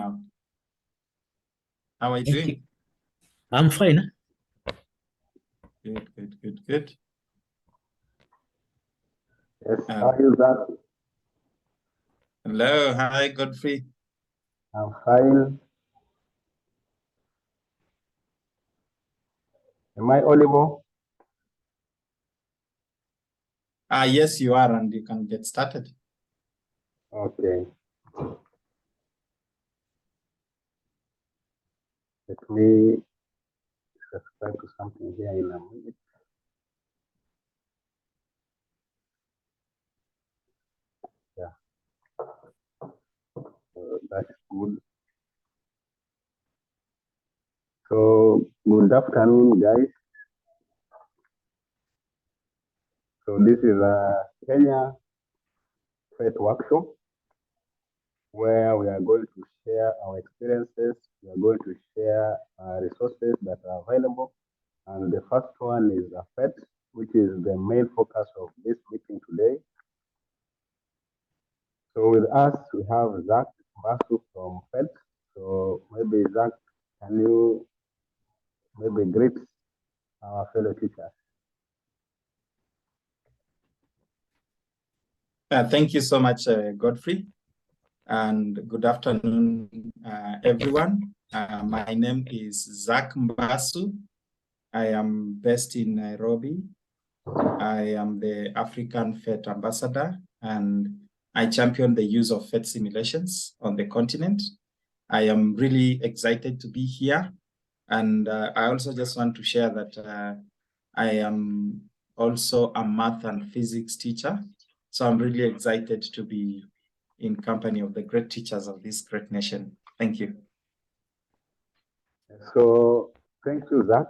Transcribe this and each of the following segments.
now. How are you doing? I'm fine. Good. Yes, how are you, Zach? Hello, hi, Godfrey. I'm fine. Am I audible? Yes, you are, and you can get started. Okay. Let me subscribe to something here in a minute. Yeah. That's good. So, good afternoon, guys. So, this is a Kenya PhET workshop where we are going to share our experiences. We are going to share resources that are available. And the first one is a PhET, which is the main focus of this meeting today. So with us, we have Zach Basu from PhET. So maybe Zach, can you maybe greet our fellow teachers? Thank you so much, Godfrey, and good afternoon, everyone. My name is Zach Mbasu. I am based in Nairobi. I am the African PhET ambassador, and I champion the use of PhET simulations on the continent. I am really excited to be here. And I also just want to share that I am also a math and physics teacher. So I'm really excited to be in company of the great teachers of this great nation. Thank you. So thank you, Zach.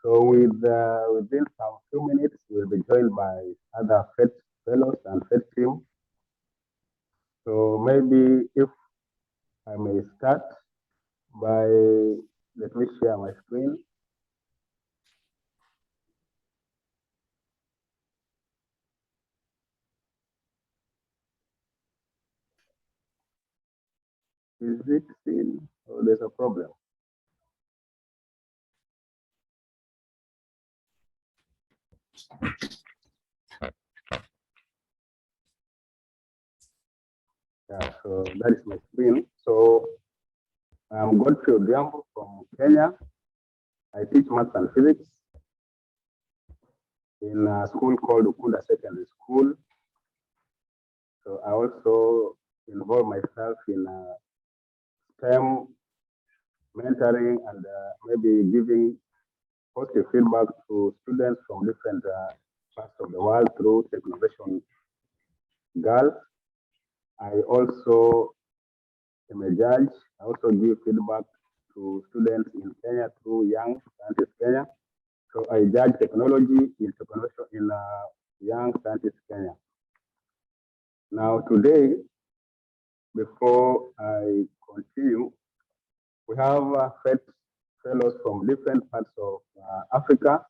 So within some few minutes, we'll be joined by other PhET fellows and PhET team. So maybe if I may start by, let me share my screen. Is it seen? Oh, there's a problem. Yeah, so that is my screen. So I'm Godfrey Odhiambo from Kenya. I teach maths and physics in a school called Ukunda Secondary School. So I also involve myself in STEM mentoring and maybe giving positive feedback to students from different parts of the world through Technovation Girls. I also am a judge. I also give feedback to students in Kenya through Young Scientist Kenya. So I judge technology in Young Scientist Kenya. Now today, before I continue, we have PhET fellows from different parts of Africa,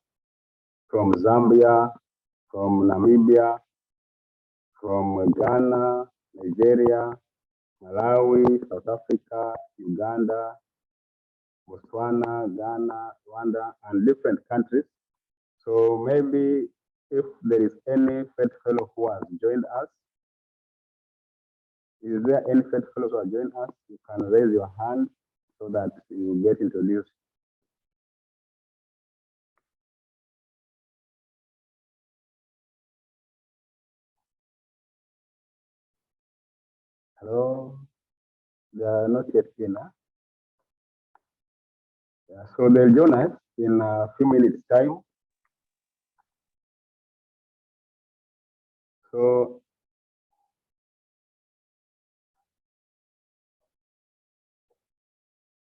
from Zambia, from Namibia, from Ghana, Nigeria, Malawi, South Africa, Uganda, Botswana, Ghana, Rwanda, and different countries. So maybe if there is any PhET fellow who has joined us, is there any PhET fellows who have joined us? You can raise your hand so that you get introduced. Hello? They are not yet in. Yeah, so they'll join us in a few minutes' time. So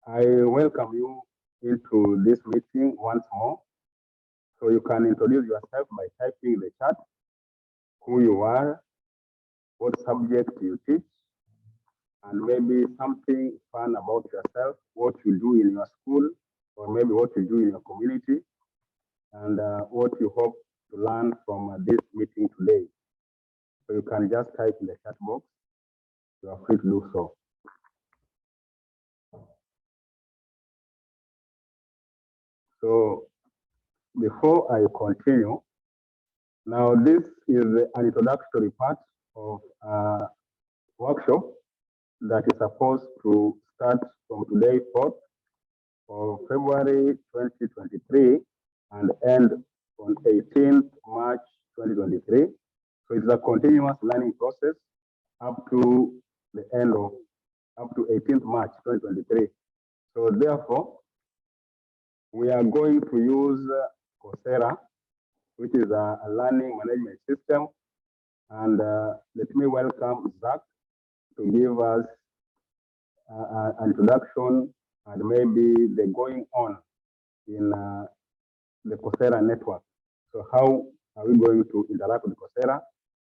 I welcome you into this meeting once more. So you can introduce yourself by typing in the chat who you are, what subject you teach, and maybe something fun about yourself, what you do in your school, or maybe what you do in your community, and what you hope to learn from this meeting today. So you can just type in the chat box. You are free to do so. So before I continue, now this is an introductory part of a workshop that is supposed to start from today, 4th of February 2023 and end on 18th March 2023. So it's a continuous learning process up to the end of, up to 18th March 2023. So therefore, we are going to use Coursera, which is a learning management system. And let me welcome Zach to give us an introduction and maybe the going on in the Coursera network. So how are we going to interact with Coursera?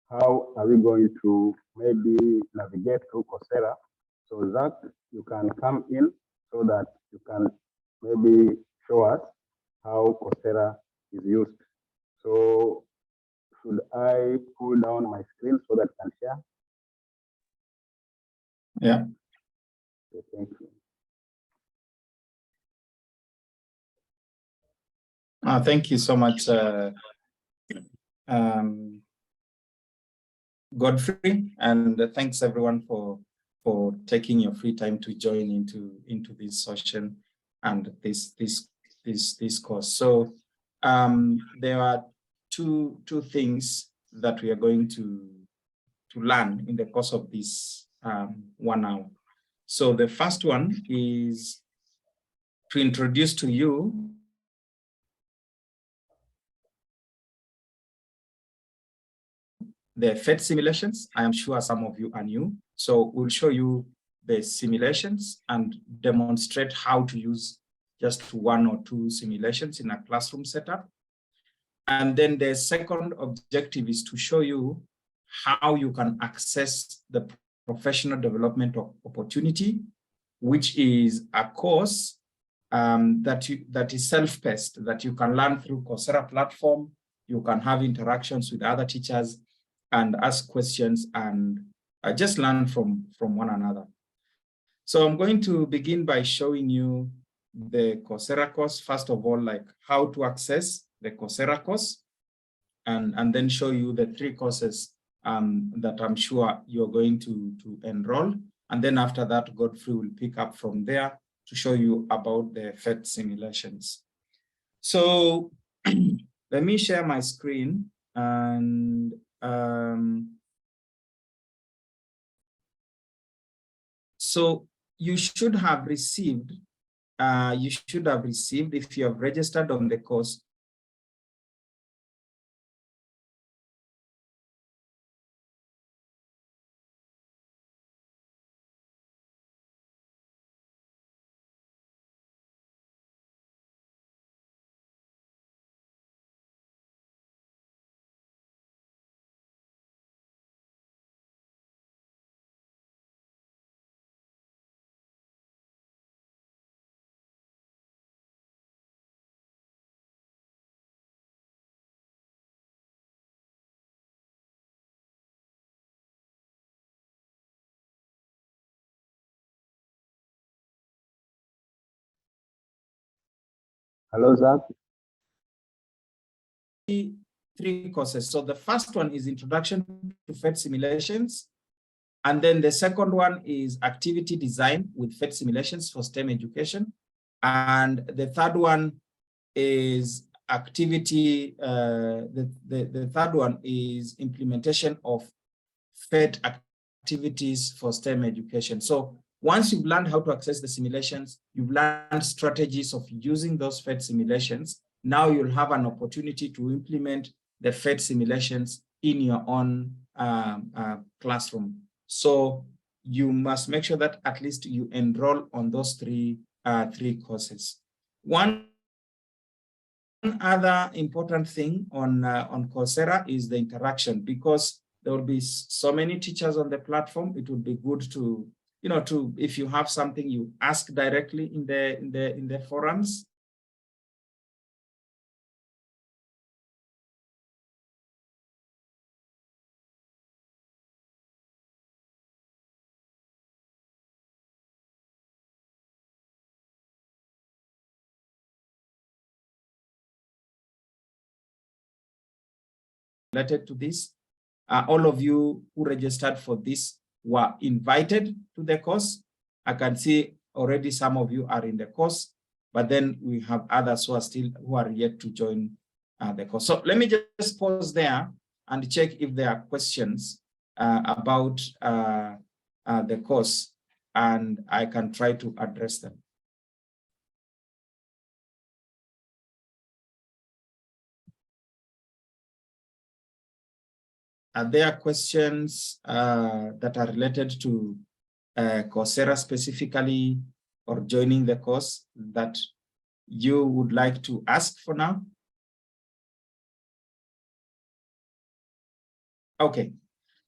How are we going to maybe navigate through Coursera? So Zach, you can come in so that you can maybe show us how Coursera is used. So should I pull down my screen so that I can share? Yeah. Okay, thank you. Thank you so much, Godfrey, and thanks everyone for taking your free time to join into this session and this course. So there are two things that we are going to learn in the course of this 1 hour. So the first one is to introduce to you the PhET simulations. I am sure some of you are new. So we'll show you the simulations and demonstrate how to use just 1 or 2 simulations in a classroom setup. And then the second objective is to show you how you can access the professional development opportunity, which is a course that is self-paced, that you can learn through Coursera platform. You can have interactions with other teachers and ask questions and just learn from one another. So I'm going to begin by showing you the Coursera course. First of all, like how to access the Coursera course, and then show you the 3 courses that I'm sure you're going to enroll. And then after that, Godfrey will pick up from there to show you about the PhET simulations. So let me share my screen, and so you should have received, if you have registered on the course, Hello, Zach. 3 courses. So the first one is Introduction to PhET Simulations. And then the second one is Activity Design with PhET Simulations for STEM Education. And the third one is the third one is Implementation of PhET Activities for STEM Education. So once you've learned how to access the simulations, you've learned strategies of using those PhET simulations, now you'll have an opportunity to implement the PhET simulations in your own classroom. So you must make sure that at least you enroll on those 3 courses. One other important thing on Coursera is the interaction, because there will be so many teachers on the platform. It would be good to, if you have something, you ask directly in the forums. related to this. All of you who registered for this were invited to the course. I can see already some of you are in the course, but then we have others who are yet to join the course. So let me just pause there and check if there are questions about the course, and I can try to address them. Are there questions that are related to Coursera specifically, or joining the course, that you would like to ask for now? Okay,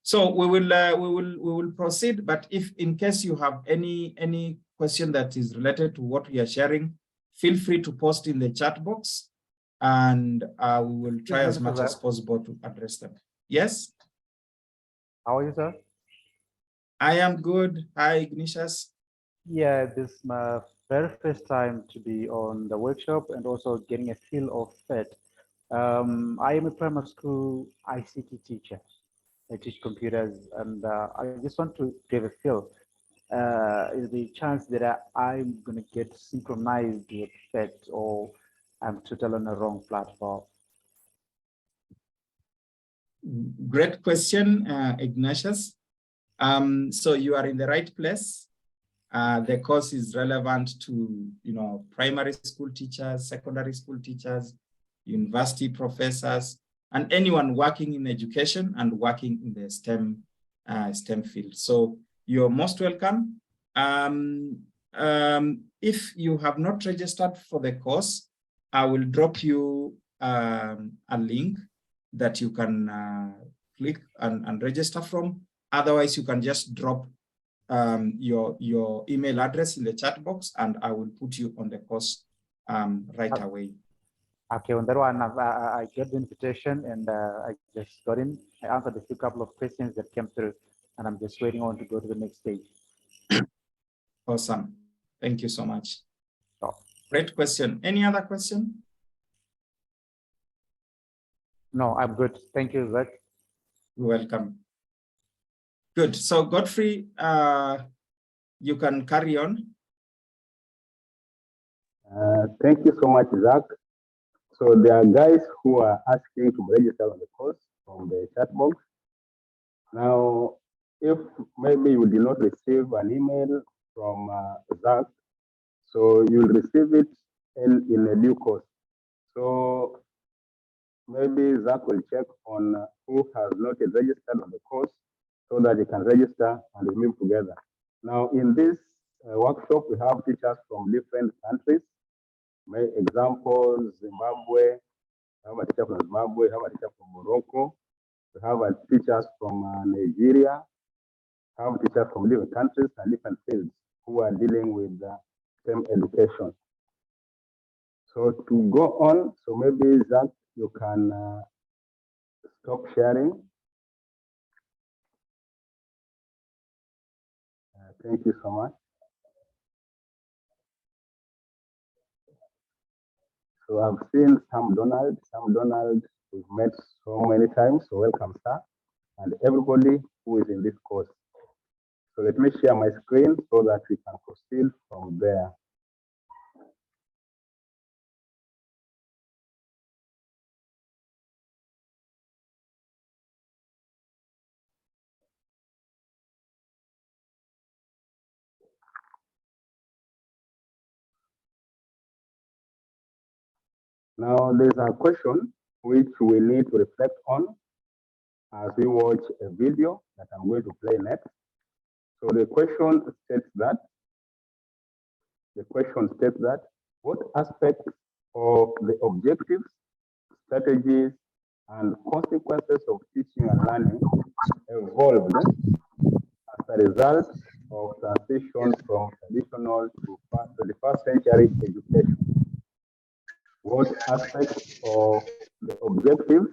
so we will proceed. But if in case you have any question that is related to what we are sharing, feel free to post in the chat box, and we will try as much as possible to address them. Yes. How are you, sir? I am good. Hi, Ignatius. Yeah, this is my very first time to be on the workshop and also getting a feel of PhET. I am a primary school ICT teacher. I teach computers, and I just want to give a feel. Is the chance that I'm going to get synchronized with PhET, or I'm totally on the wrong platform? Great question, Ignatius. So you are in the right place. The course is relevant to, primary school teachers, secondary school teachers, university professors, and anyone working in education and working in the STEM field. So you're most welcome. If you have not registered for the course, I will drop you a link that you can click and register from. Otherwise, you can just drop your email address in the chat box, and I will put you on the course right away. Okay, on that one, I got the invitation, and I just got in. I answered a few couple of questions that came through, and I'm just waiting on to go to the next stage. Awesome. Thank you so much. Oh. Great question. Any other question? No, I'm good. Thank you, Zach. You're welcome. Good. So Godfrey, you can carry on. Thank you so much, Zach. So there are guys who are asking to register on the course from the chat box. Now, if maybe you did not receive an email from Zach, so you'll receive it in a due course. So maybe Zach will check on who has not yet registered on the course so that they can register and we move together. Now, in this workshop, we have teachers from different countries. My example, Zimbabwe, we have a teacher from Zimbabwe, we have a teacher from Morocco, we have a teachers from Nigeria, we have teachers from different countries and different fields who are dealing with STEM education. So to go on, so maybe Zach, you can stop sharing. Thank you so much. So I've seen Sam Donald. Sam Donald, we've met so many times. So welcome, sir, and everybody who is in this course. So let me share my screen so that we can proceed from there. Now, there's a question which we need to reflect on as we watch a video that I'm going to play next. So the question states that, what aspects of the objectives, strategies, and consequences of teaching and learning evolved as a result of transition from traditional to 21st century education? What aspects of the objectives,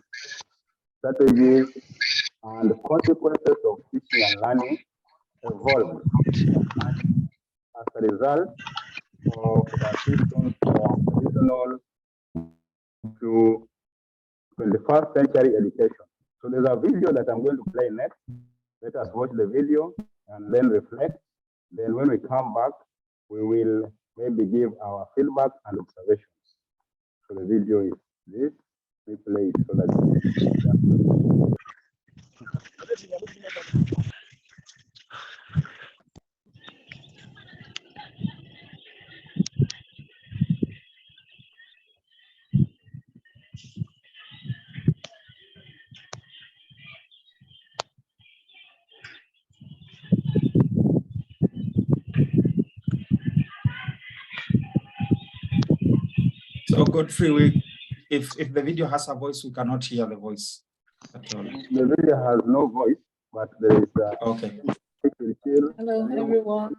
strategies, and consequences of teaching and learning evolved as a result of transition from traditional to 21st century education? So there's a video that I'm going to play next. Let us watch the video and then reflect. Then when we come back, we will maybe give our feedback and observations. So the video is this. We play it so that. So Godfrey, if the video has a voice, we cannot hear the voice at all. The video has no voice, but there is okay. Hello, everyone.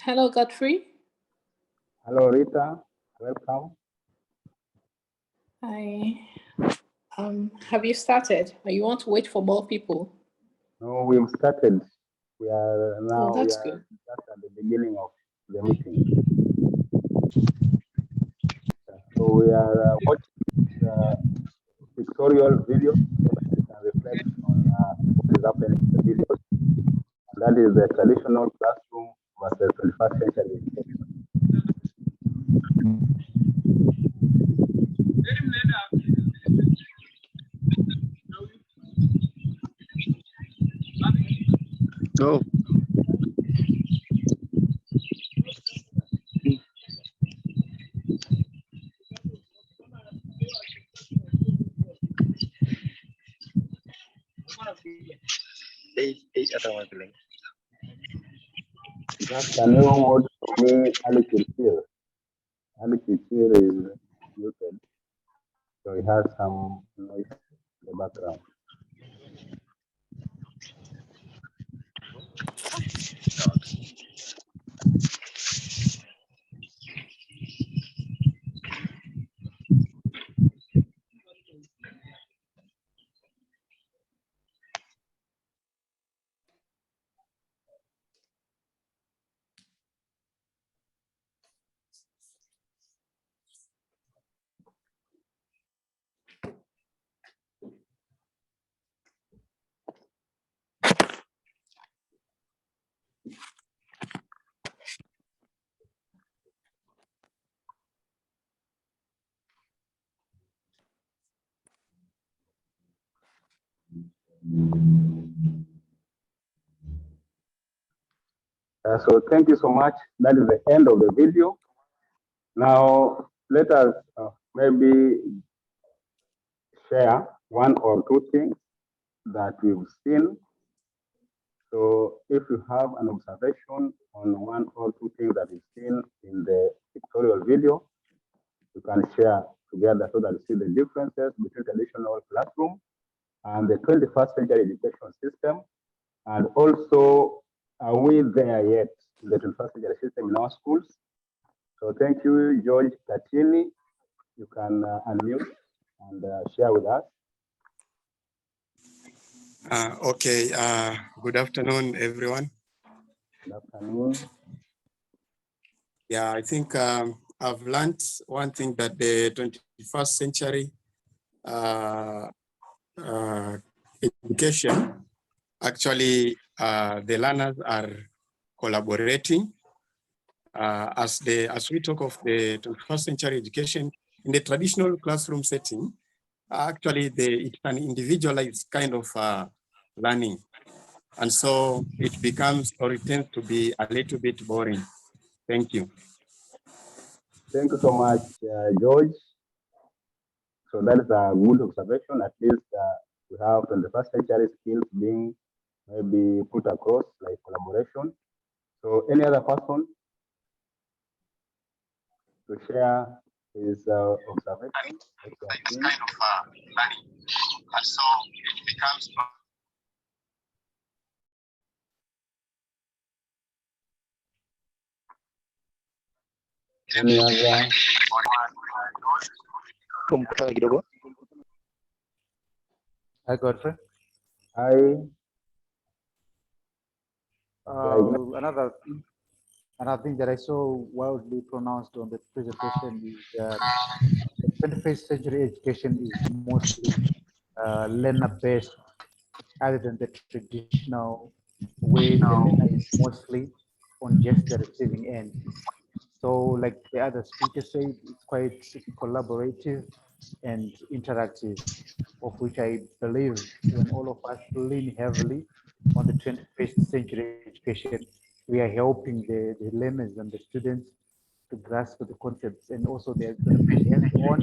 Hello, Godfrey. Hello, Rita. Welcome. Hi. Have you started, or you want to wait for more people? No, we've started. We are now. Oh, that's we are good. just at the beginning of the meeting. So we are watching pictorial video so that we can reflect on what is happening in the video. And that is the traditional classroom versus 21st century education. No. Just a new word for me, Ali Kirkir. Ali Kirkir is muted, so he has some noise in the background. So thank you so much. That is the end of the video. Now let us maybe share one or two things that we've seen. So if you have an observation on one or two things that you've seen in the pictorial video, you can share together so that you see the differences between traditional classroom and the 21st century education system. And also, are we there yet in the 21st century system in our schools? So thank you, George Katini. You can unmute and share with us. Okay, good afternoon, everyone. Good afternoon. Yeah, I think I've learned one thing, that the 21st century education, actually the learners are collaborating. As we talk of the 21st century education, in the traditional classroom setting, actually it's an individualized kind of learning. And so it becomes, or it tends to be a little bit boring. Thank you. Thank you so much, George. So that is a good observation. At least we have 21st century skills being maybe put across, like collaboration. So any other person to share his observation? This kind of learning. And so it becomes any other Hi, Godfrey. I Another thing that I saw wildly pronounced on the presentation is the 21st century education is mostly learner-based, other than the traditional way the learner is mostly on just the receiving end. So like the other speaker said, it's quite collaborative and interactive, of which I believe when all of us lean heavily on the 21st century education, we are helping the learners and the students to grasp the concepts, and also they're going to be hands-on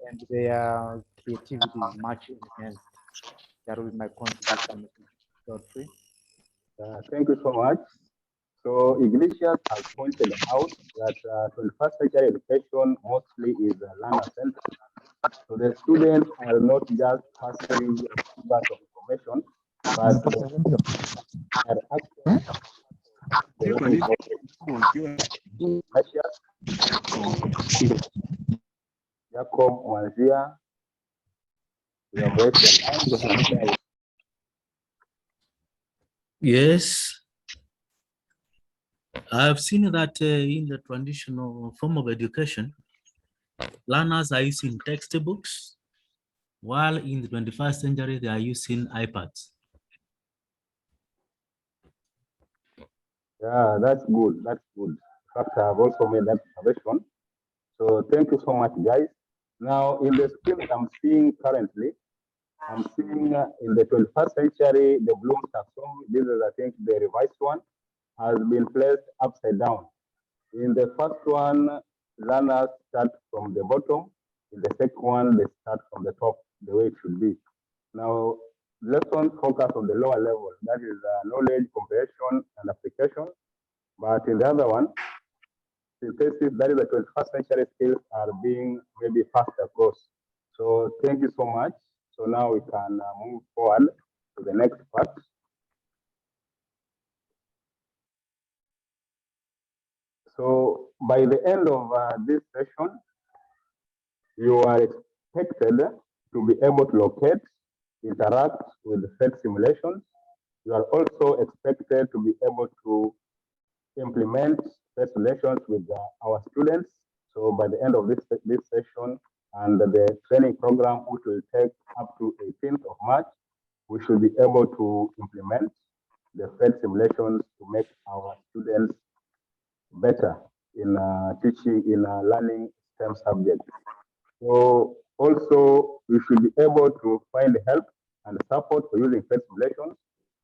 and their creativity is much enhanced. That will be my contribution, Godfrey. thank you so much. So Iglesias has pointed out that 21st century education mostly is learner-centered. So the students are not just passive receivers of information, but are actually Jacob Wanzia, you have raised your hand. Yes, I've seen that in the traditional form of education, learners are using textbooks, while in the 21st century, they are using iPads. Yeah, that's good. That's good. In fact, I've also made that observation. So thank you so much, guys. Now, in the screen that I'm seeing currently, I'm seeing in the 21st century, the Bloom taxonomy. This is, I think, the revised one, has been placed upside down. In the first one, learners start from the bottom. In the second one, they start from the top, the way it should be. Now, lessons focus on the lower level, that is knowledge, comprehension, and application. But in the other one, synthesis, that is the 21st century skills are being maybe passed across. So thank you so much. So now we can move forward to the next part. So by the end of this session, you are expected to be able to locate, interact with the PhET simulations. You are also expected to be able to implement PhET simulations with our students. So by the end of this session and the training program, which will take up to 18th of March, we should be able to implement the PhET simulations to make our students better in teaching, in learning STEM subjects. So also, we should be able to find help and support for using PhET simulations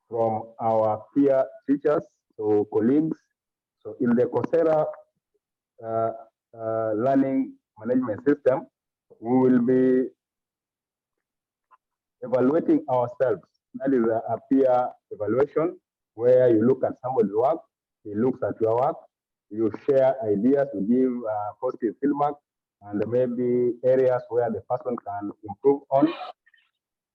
from our peer teachers, so colleagues. So in the Coursera learning management system, we will be evaluating ourselves. That is a peer evaluation where you look at somebody's work, he looks at your work, you share ideas, you give positive feedback, and maybe areas where the person can improve on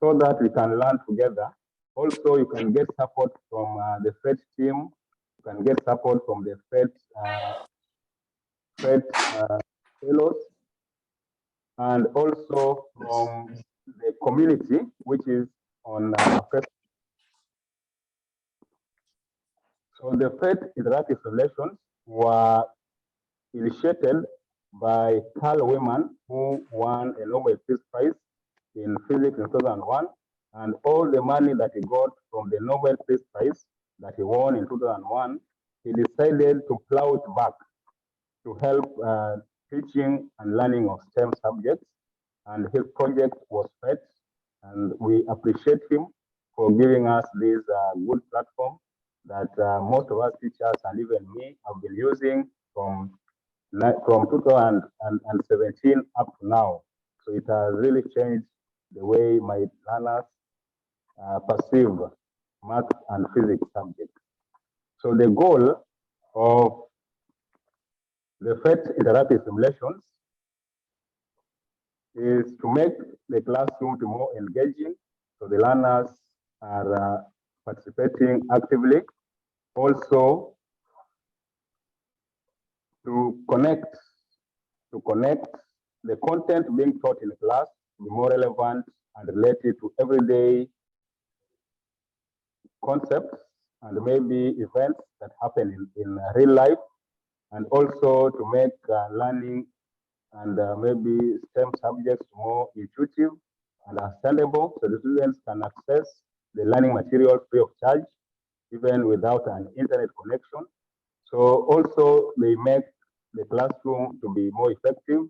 so that we can learn together. Also, you can get support from the PhET team, you can get support from the PhET fellows, and also from the community, which is on Facebook. So the PhET Interactive Solutions were initiated by Carl Wieman, who won a Nobel Peace Prize in physics in 2001, and all the money that he got from the Nobel Peace Prize that he won in 2001, he decided to plow it back to help teaching and learning of STEM subjects, and his project was PhET, and we appreciate him for giving us this good platform that most of us teachers and even me have been using from 2017 up to now. So it has really changed the way my learners perceive math and physics subjects. So the goal of the PhET interactive simulations is to make the classroom to more engaging, so the learners are participating actively. Also, to connect the content being taught in class to be more relevant and related to everyday concepts and maybe events that happen in real life, and also to make learning and maybe STEM subjects more intuitive and understandable, so the students can access the learning material free of charge, even without an internet connection. So also they make the classroom to be more effective.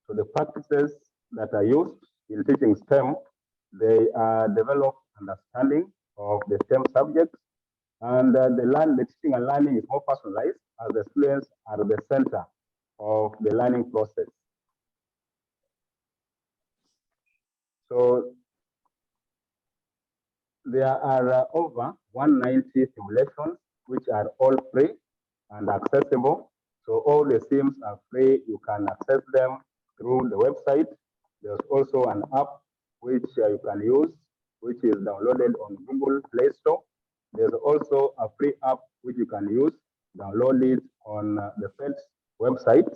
So the practices that are used in teaching STEM, they develop understanding of the STEM subjects, and the teaching and learning is more personalized as the students are the center of the learning process. So there are over 190 simulations, which are all free and accessible. So all the sims are free. You can access them through the website. There's also an app which you can use, which is downloaded on Google Play Store. There's also a free app which you can use, download it on the PhET website.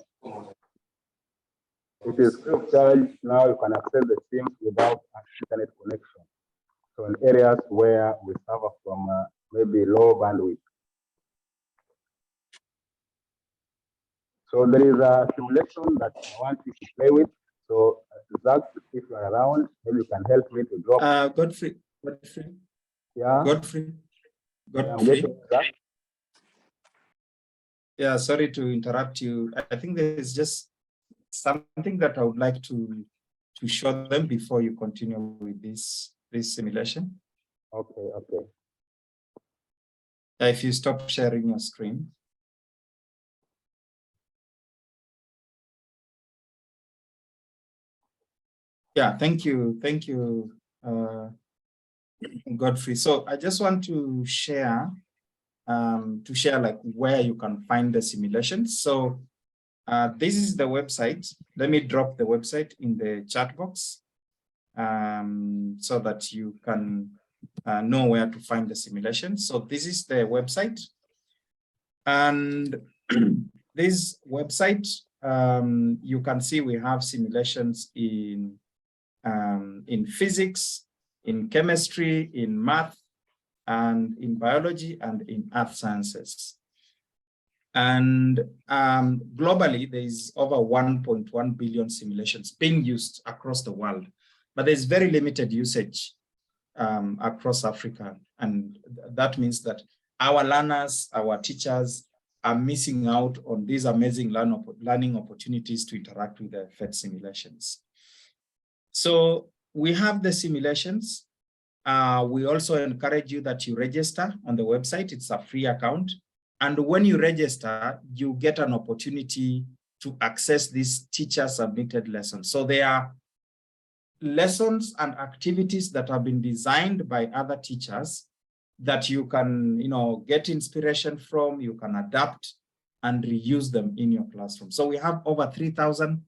It is free of charge. Now you can access the sims without an internet connection. So in areas where we suffer from maybe low bandwidth. So there is a simulation that I want you to play with. So Zach, if you're around, maybe you can help me to drop. Godfrey. Yeah. Godfrey. I'm getting Zach. Yeah, sorry to interrupt you. I think there's just something that I would like to show them before you continue with this simulation. Okay, okay. If you stop sharing your screen. Yeah, thank you, Godfrey. So I just want to share like where you can find the simulations. So this is the website. Let me drop the website in the chat box so that you can know where to find the simulation. So this is the website, and this website, you can see we have simulations in physics, in chemistry, in math, and in biology, and in earth sciences. And globally, there is over 1.1 billion simulations being used across the world, but there's very limited usage across Africa. And that means that our learners, our teachers are missing out on these amazing learning opportunities to interact with the PhET simulations. So we have the simulations. We also encourage you that you register on the website. It's a free account. And when you register, you get an opportunity to access these teacher-submitted lessons. So they are lessons and activities that have been designed by other teachers that you can, get inspiration from, you can adapt and reuse them in your classroom. So we have over 3,000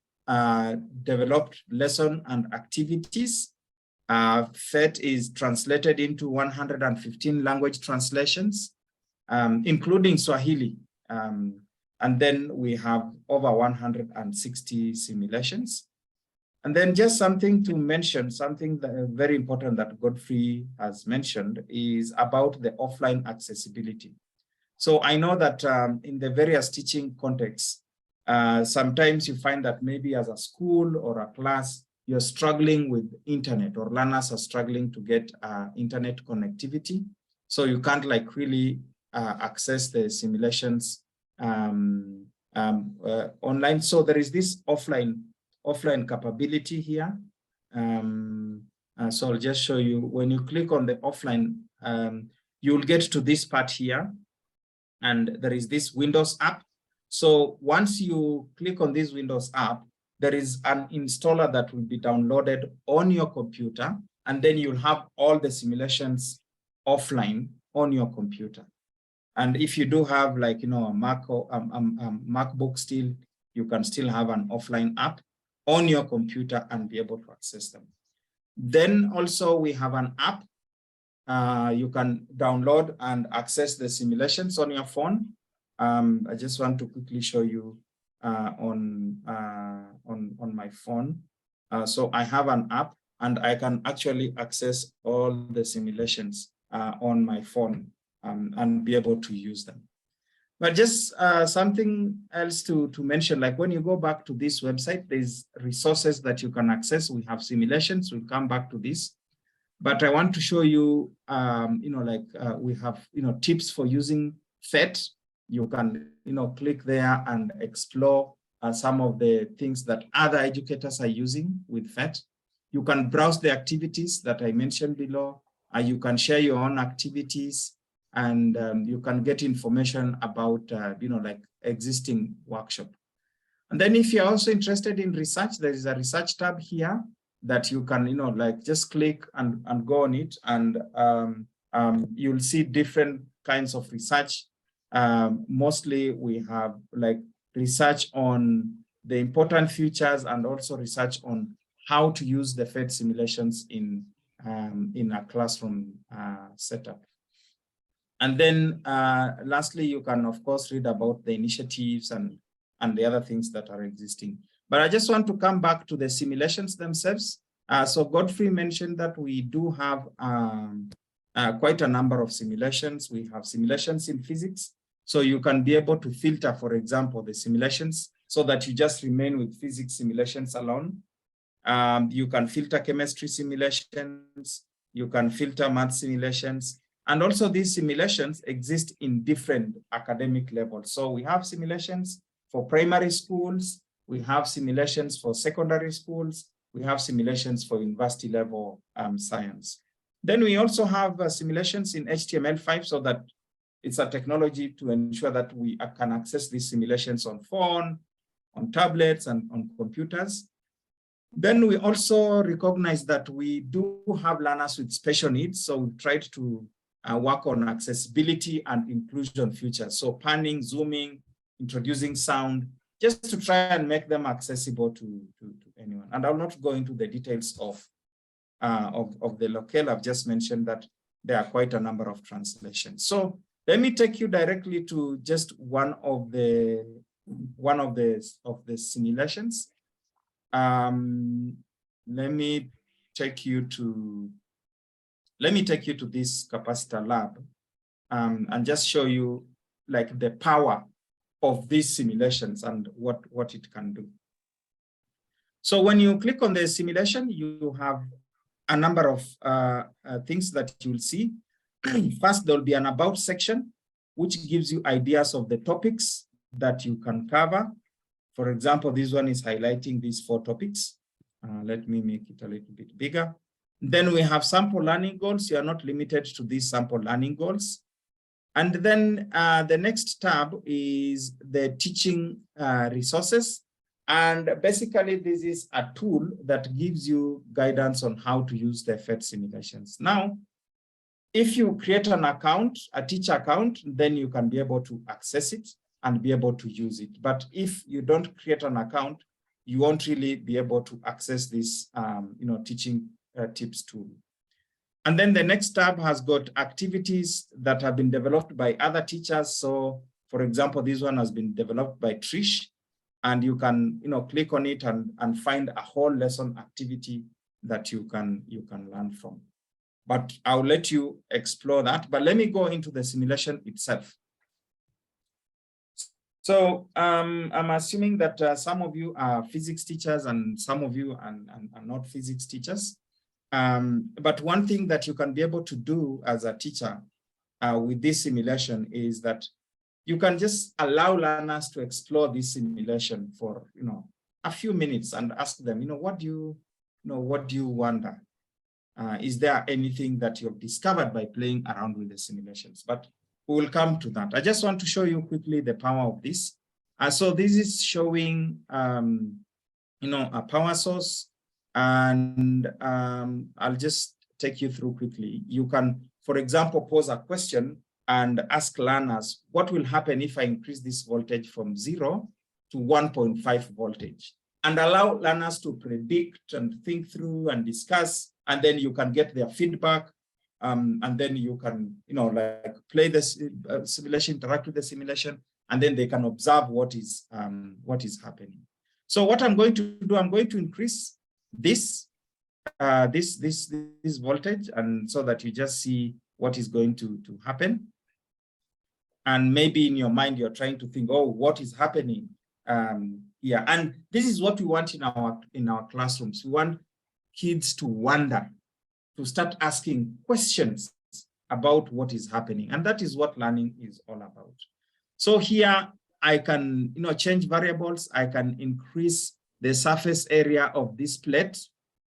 developed lesson and activities. PhET is translated into 115 language translations, including Swahili. And then we have over 160 simulations. And then just something to mention, something that very important that Godfrey has mentioned is about the offline accessibility. So I know that in the various teaching contexts, sometimes you find that maybe as a school or a class, you're struggling with internet, or learners are struggling to get internet connectivity. So you can't really access the simulations online. So there is this offline capability here. So I'll just show you. When you click on the offline, you'll get to this part here, and there is this Windows app. So once you click on this Windows app, there is an installer that will be downloaded on your computer, and then you'll have all the simulations offline on your computer. And if you do have a Mac or MacBook still, you can still have an offline app. on your computer and be able to access them. Then also we have an app. You can download and access the simulations on your phone. I just want to quickly show you on my phone. So I have an app and I can actually access all the simulations on my phone and be able to use them. But just something else to mention, like when you go back to this website, there's resources that you can access. We have simulations, we'll come back to this. But I want to show you, we have, tips for using PhET. You can, click there and explore some of the things that other educators are using with PhET. You can browse the activities that I mentioned below. You can share your own activities, and you can get information about, existing workshop. And then if you're also interested in research, there is a research tab here that you can, just click and go on it, and you'll see different kinds of research. Mostly we have research on the important features and also research on how to use the PhET simulations in a classroom setup. And then lastly, you can of course read about the initiatives and the other things that are existing. But I just want to come back to the simulations themselves. So Godfrey mentioned that we do have quite a number of simulations. We have simulations in physics. So you can be able to filter, for example, the simulations so that you just remain with physics simulations alone. You can filter chemistry simulations. You can filter math simulations. And also these simulations exist in different academic levels. So we have simulations for primary schools. We have simulations for secondary schools. We have simulations for university level science. Then we also have simulations in HTML5, so that it's a technology to ensure that we can access these simulations on phone, on tablets, and on computers. Then we also recognize that we do have learners with special needs. So we've tried to work on accessibility and inclusion features. So panning, zooming, introducing sound, just to try and make them accessible to anyone. And I'll not go into the details of the locale. I've just mentioned that there are quite a number of translations. So let me take you directly to just one of the simulations. Let me take you to this capacitor lab and just show you the power of these simulations and what it can do. So when you click on the simulation, you have a number of things that you'll see. First, there'll be an about section, which gives you ideas of the topics that you can cover. For example, this one is highlighting these 4 topics. Let me make it a little bit bigger. Then we have sample learning goals. You are not limited to these sample learning goals. And then the next tab is the teaching resources. And basically, this is a tool that gives you guidance on how to use the PhET simulations. Now, if you create an account, a teacher account, then you can be able to access it and be able to use it. But if you don't create an account, you won't really be able to access this teaching tips tool. And then the next tab has got activities that have been developed by other teachers. So for example, this one has been developed by Trish, and you can click on it and find a whole lesson activity that you can learn from. But I'll let you explore that. But let me go into the simulation itself. So I'm assuming that some of you are physics teachers and some of you are not physics teachers. But one thing that you can be able to do as a teacher with this simulation is that you can just allow learners to explore this simulation for a few minutes and ask them, what do you wonder? Is there anything that you've discovered by playing around with the simulations? But we will come to that. I just want to show you quickly the power of this. So this is showing, a power source, and I'll just take you through quickly. You can, for example, pose a question and ask learners, what will happen if I increase this voltage from 0 to 1.5 voltage? and allow learners to predict and think through and discuss, and then you can get their feedback, and then you can, like play this simulation, interact with the simulation, and then they can observe what is happening. So what I'm going to do, I'm going to increase this voltage, and so that you just see what is going to happen. And maybe in your mind, you're trying to think, oh, what is happening? Yeah, and this is what we want in our classrooms. We want kids to wonder, to start asking questions about what is happening. And that is what learning is all about. So here I can, change variables. I can increase the surface area of this plate.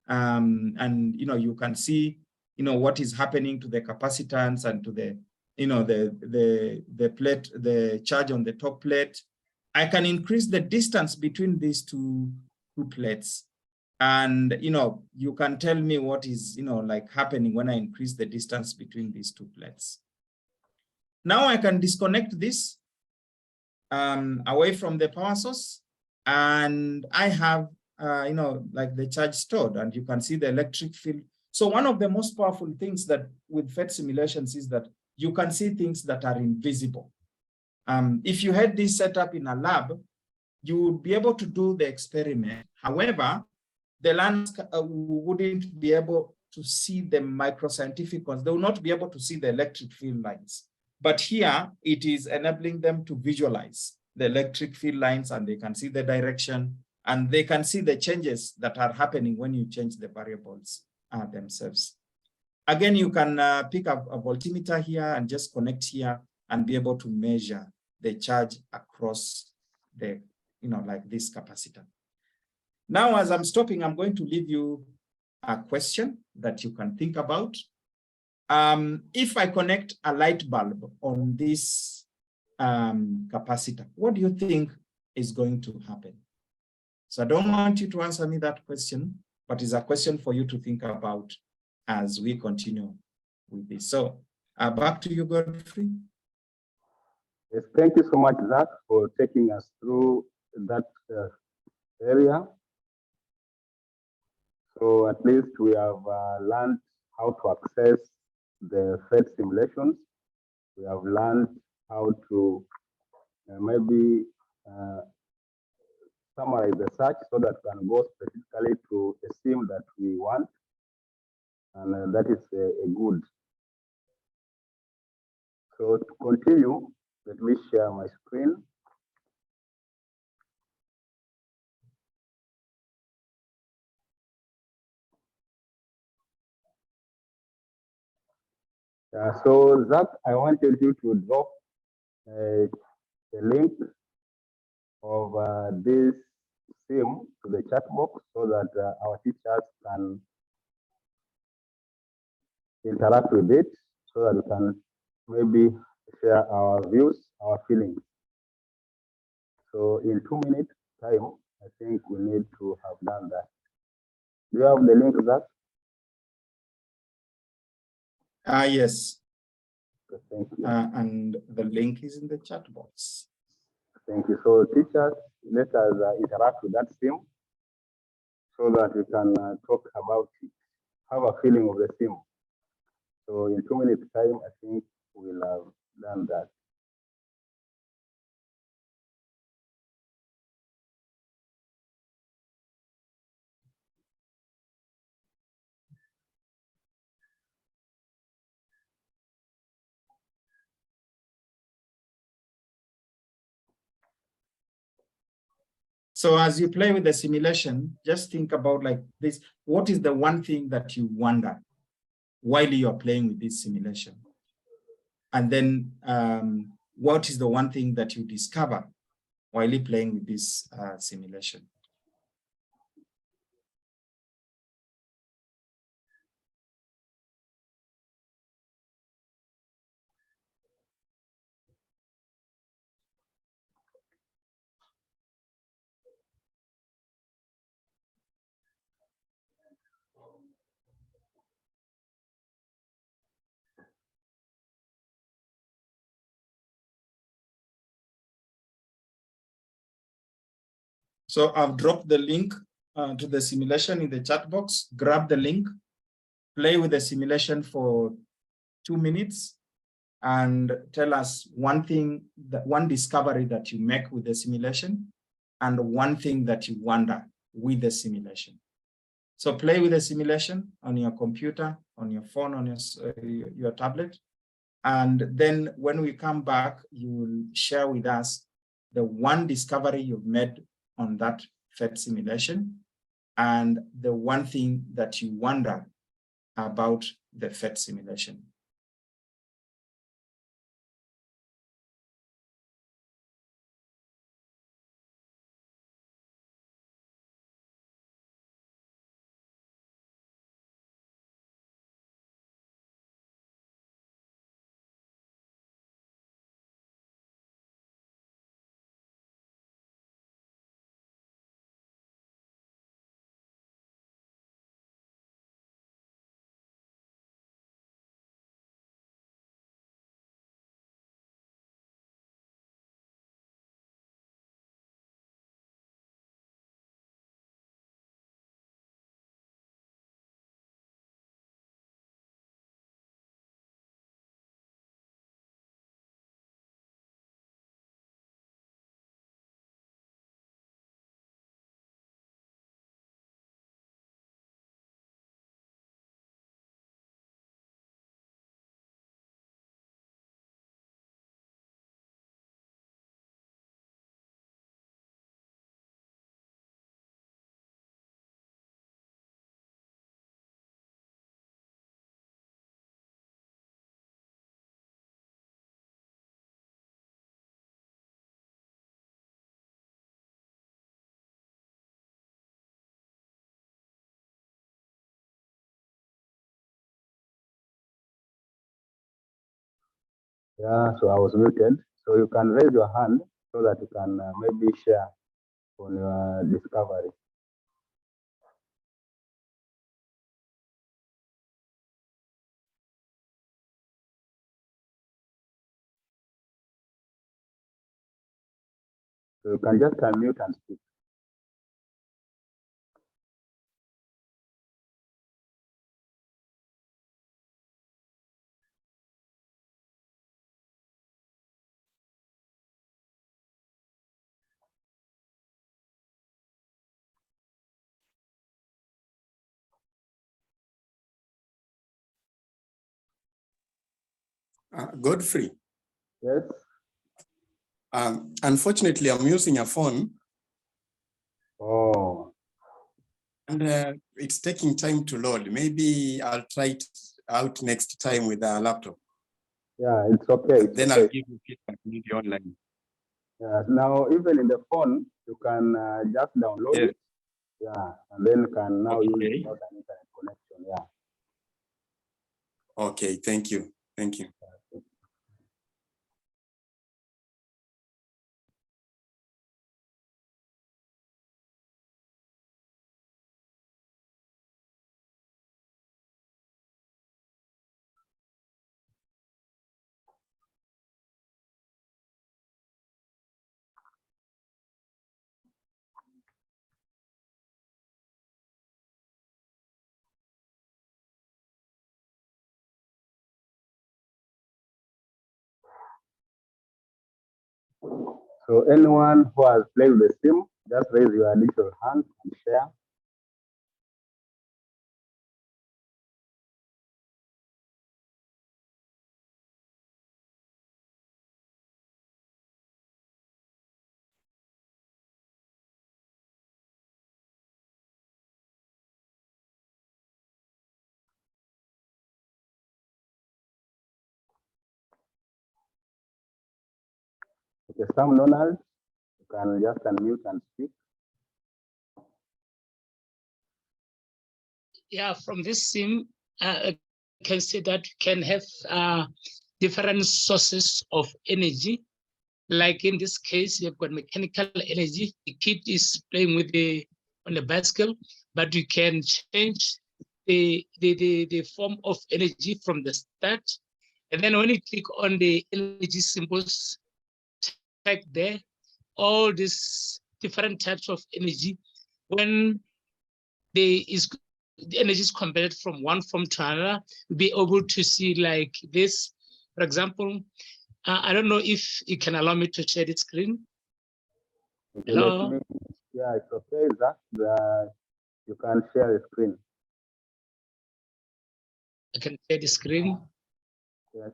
And, you can see, what is happening to the capacitance and to the, the plate, the charge on the top plate. I can increase the distance between these two plates. And, you can tell me what is, like happening when I increase the distance between these two plates. Now I can disconnect this away from the power source, and I have, like the charge stored, and you can see the electric field. So one of the most powerful things that with PhET simulations is that you can see things that are invisible. If you had this set up in a lab, you would be able to do the experiment. However, the learners wouldn't be able to see the microscientific ones. They will not be able to see the electric field lines. But here, it is enabling them to visualize the electric field lines, and they can see the direction, and they can see the changes that are happening when you change the variables themselves. Again, you can pick up a voltmeter here and just connect here and be able to measure the charge across the, like this capacitor. Now, as I'm stopping, I'm going to leave you a question that you can think about. If I connect a light bulb on this capacitor, what do you think is going to happen? So I don't want you to answer me that question, but it's a question for you to think about as we continue with this. So back to you, Godfrey. Yes, thank you so much, Zach, for taking us through that area. So at least we have learned how to access the PhET simulations. We have learned how to maybe summarize the search so that we can go specifically to a sim that we want. And that is a good. So to continue, let me share my screen. So Zach, I wanted you to drop a link of this sim to the chat box so that our teachers can interact with it, so that we can maybe share our views, our feelings. So in 2 minutes time, I think we need to have done that. Do you have the link, Zach? Yes. Okay, thank you. And the link is in the chat box. Thank you. So teachers, let us interact with that sim so that we can talk about it, have a feeling of the sim. So in 2 minutes time, I think we'll have done that. So as you play with the simulation, just think about like this. What is the one thing that you wonder while you're playing with this simulation? And then what is the one thing that you discover while you're playing with this simulation? So I've dropped the link to the simulation in the chat box. Grab the link, play with the simulation for 2 minutes, and tell us one discovery that you make with the simulation and one thing that you wonder with the simulation. So play with the simulation on your computer, on your phone, on your tablet. And then when we come back, you will share with us the one discovery you've made on that PhET simulation and the one thing that you wonder about the PhET simulation. Yeah, so I was muted. So you can raise your hand so that you can maybe share on your discovery. So you can just unmute and speak. Godfrey. Yes. Unfortunately, I'm using a phone. Oh. And it's taking time to load. Maybe I'll try it out next time with a laptop. Yeah, it's okay. It's then okay. I'll give you feedback maybe online. Yeah. Now, even in the phone, you can just download it. Yeah, and then can now use it without an internet connection. Yeah. Okay, thank you. Thank you. So anyone who has played the sim, just raise your little hand and share. Okay, Sam Donald, you can just unmute and speak. Yeah, from this sim, I can see that you can have different sources of energy. Like in this case, you've got mechanical energy. The kid is playing with on the bicycle, but you can change the form of energy from the start. And then when you click on the energy symbols tag there, all these different types of energy when the energy is converted from one form to another. Be able to see like this, for example. I don't know if you can allow me to share the screen. Okay, Hello? Yeah, it's okay, Zach. You can share the screen. I can share the screen. Yes.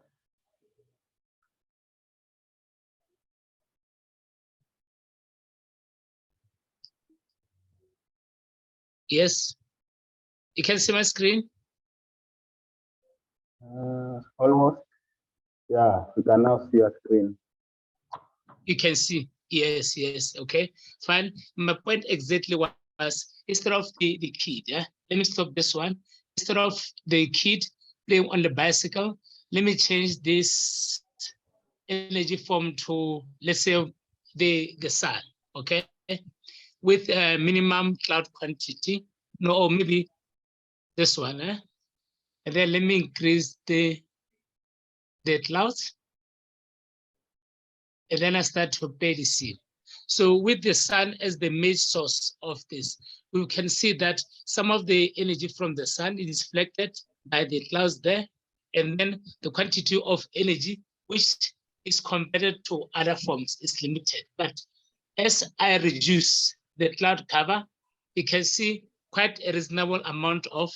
Yes. You can see my screen? Almost. Yeah, you can now see your screen. You can see. Yes, yes. Okay, fine. My point exactly was instead of the kid, let me stop this one. Instead of the kid playing on the bicycle, let me change this energy form to, let's say, the sun, okay? With a minimum cloud quantity, no, or maybe this one, and then let me increase the clouds, and then I start to play the scene. So with the sun as the main source of this, we can see that some of the energy from the sun is reflected by the clouds there, and then the quantity of energy which is compared to other forms is limited. But as I reduce the cloud cover, you can see quite a reasonable amount of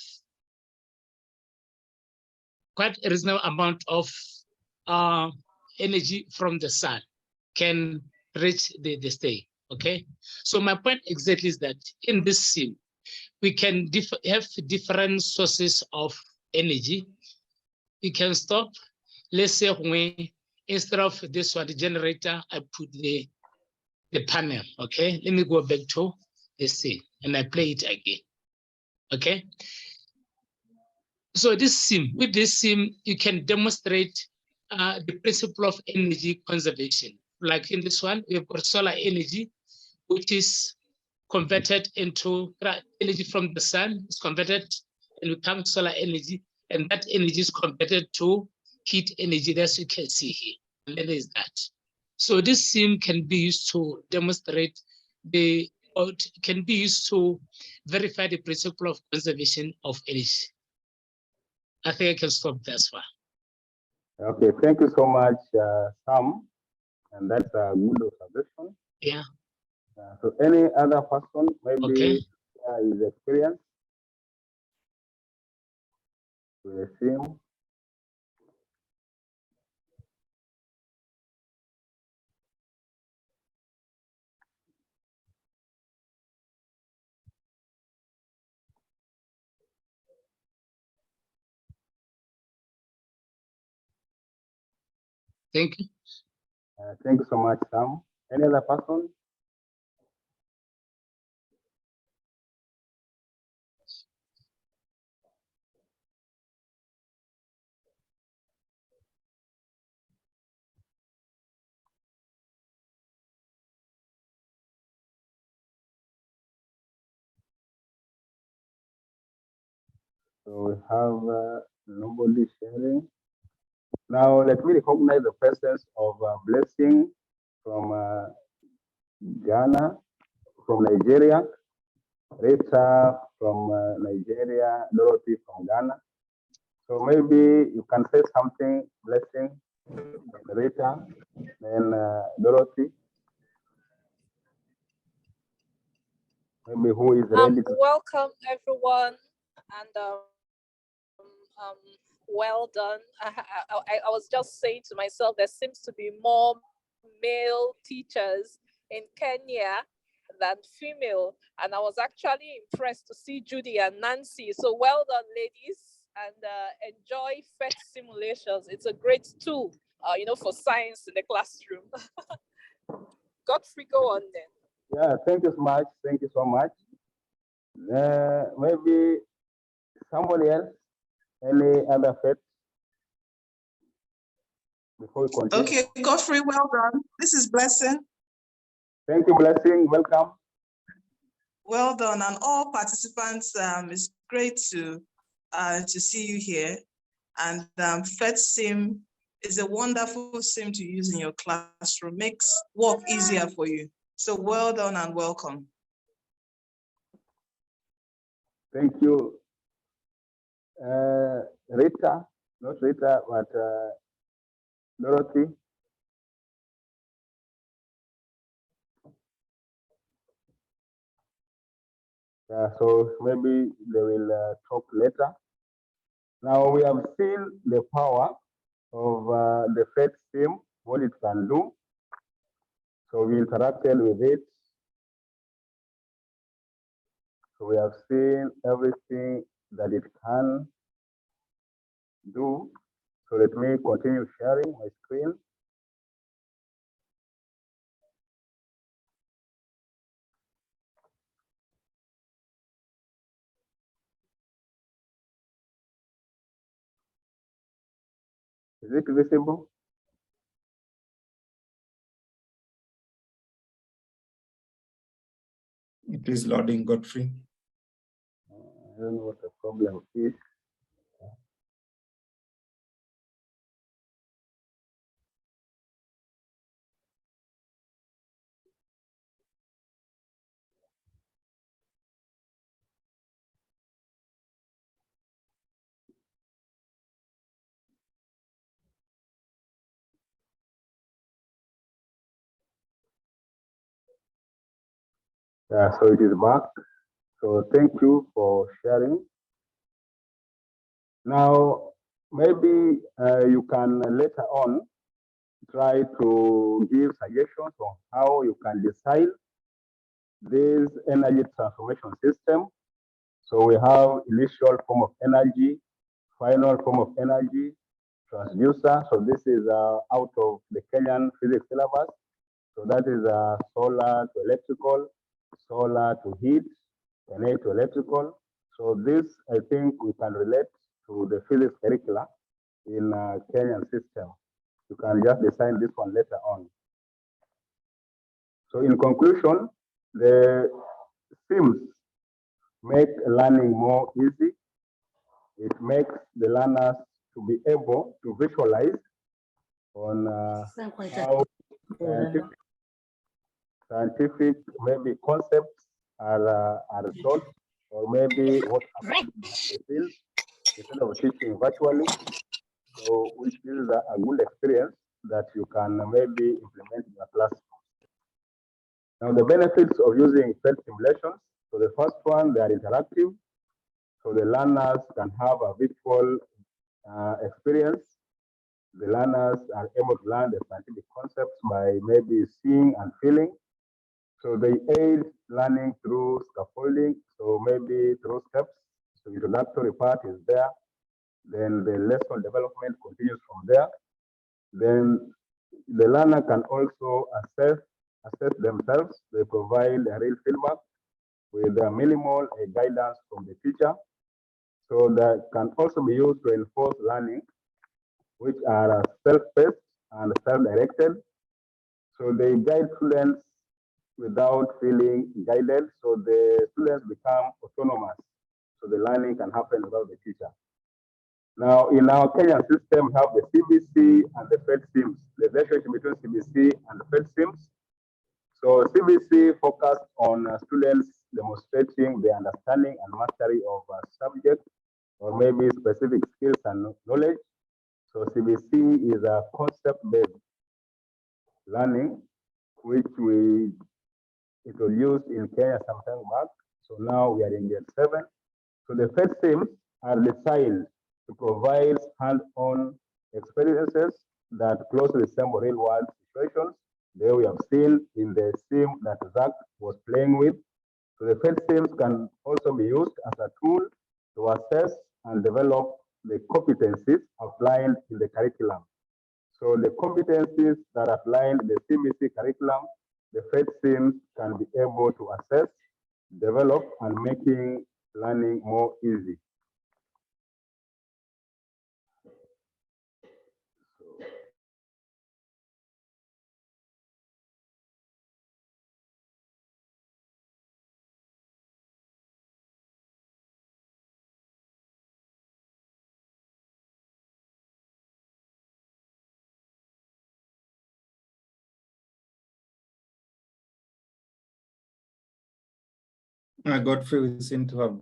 energy from the sun can reach the state. Okay, so my point exactly is that in this scene we can have different sources of energy. We can stop, let's say, when instead of this one, the generator, I put the panel. Okay, let me go back to the scene and I play it again. Okay, so this sim, with this sim, you can demonstrate the principle of energy conservation. Like in this one, we have got solar energy, which is converted into energy from the sun, is converted and becomes solar energy, and that energy is converted to heat energy, as you can see here. And then there's that. So this sim can be used to demonstrate or can be used to verify the principle of conservation of energy. I think I can stop this one. Okay, thank you so much, Sam. And that's a good observation. Yeah. So any other person, maybe Okay. his experience with the sim? Thank you. Thank you so much, Sam. Any other person? So we have nobody sharing. Now let me recognize the presence of Blessing from Ghana, from Nigeria, Rita from Nigeria, Dorothy from Ghana. So maybe you can say something, Blessing, Rita, then Dorothy. Maybe who is ready to... Welcome everyone, and well done. I was just saying to myself, there seems to be more male teachers in Kenya than female, and I was actually impressed to see Judy and Nancy. So well done, ladies, and enjoy PhET simulations. It's a great tool, for science in the classroom. Godfrey, go on then. Yeah, thank you so much. Thank you so much. Maybe somebody else, any other PhET? Before we continue. Okay, Godfrey, well done. This is Blessing. Thank you, Blessing. Welcome. Well done, and all participants. It's great to see you here. And PhET Sim is a wonderful sim to use in your classroom. Makes work easier for you. So well done and welcome. Thank you. Rita, not Rita, but Dorothy. Yeah, so maybe they will talk later. Now we have seen the power of the PhET STEM, what it can do. So we interacted with it. So we have seen everything that it can do. So let me continue sharing my screen. Is it visible? It is loading, Godfrey. I don't know what the problem is. Yeah, so it is back. So thank you for sharing. Now, maybe you can later on try to give suggestions on how you can design this energy transformation system. So we have initial form of energy, final form of energy, transducer. So this is out of the Kenyan physics syllabus. So that is solar to electrical, solar to heat, and to electrical. So this, I think we can relate to the physics curricula in Kenyan system. You can just design this one later on. So in conclusion, the SIMs make learning more easy. It makes the learners to be able to visualize on how scientific maybe concepts are taught, or maybe what happens behind the scenes instead of teaching virtually. So which is a good experience that you can maybe implement in your classroom. Now the benefits of using PhET simulations. So the first one, they are interactive. So the learners can have a visual experience. The learners are able to learn the scientific concepts by maybe seeing and feeling. So they aid learning through scaffolding. So maybe through steps. So introductory part is there. Then the lesson development continues from there. Then the learner can also assess themselves. They provide a real feedback with a minimal guidance from the teacher. So that can also be used to enforce learning, which are self-paced and self-directed. So they guide students without feeling guided. So the students become autonomous. So the learning can happen without the teacher. Now, in our Kenyan system, we have the CBC and the PhET SIMs, the relationship between CBC and the PhET SIMs. So CBC focused on students demonstrating their understanding and mastery of a subject or maybe specific skills and knowledge. So CBC is a concept-based learning, which we introduced in Kenya some time back. So now we are in grade 7. So the PhET SIMs are designed to provide hands-on experiences that closely resemble real-world situations. There we have seen in the sim that Zach was playing with. So the PhET SIMs can also be used as a tool to assess and develop the competencies outlined in the curriculum. So the competencies that outlined in the CBC curriculum, the PhET SIMs can be able to assess, develop, and making learning more easy. Godfrey, we seem to have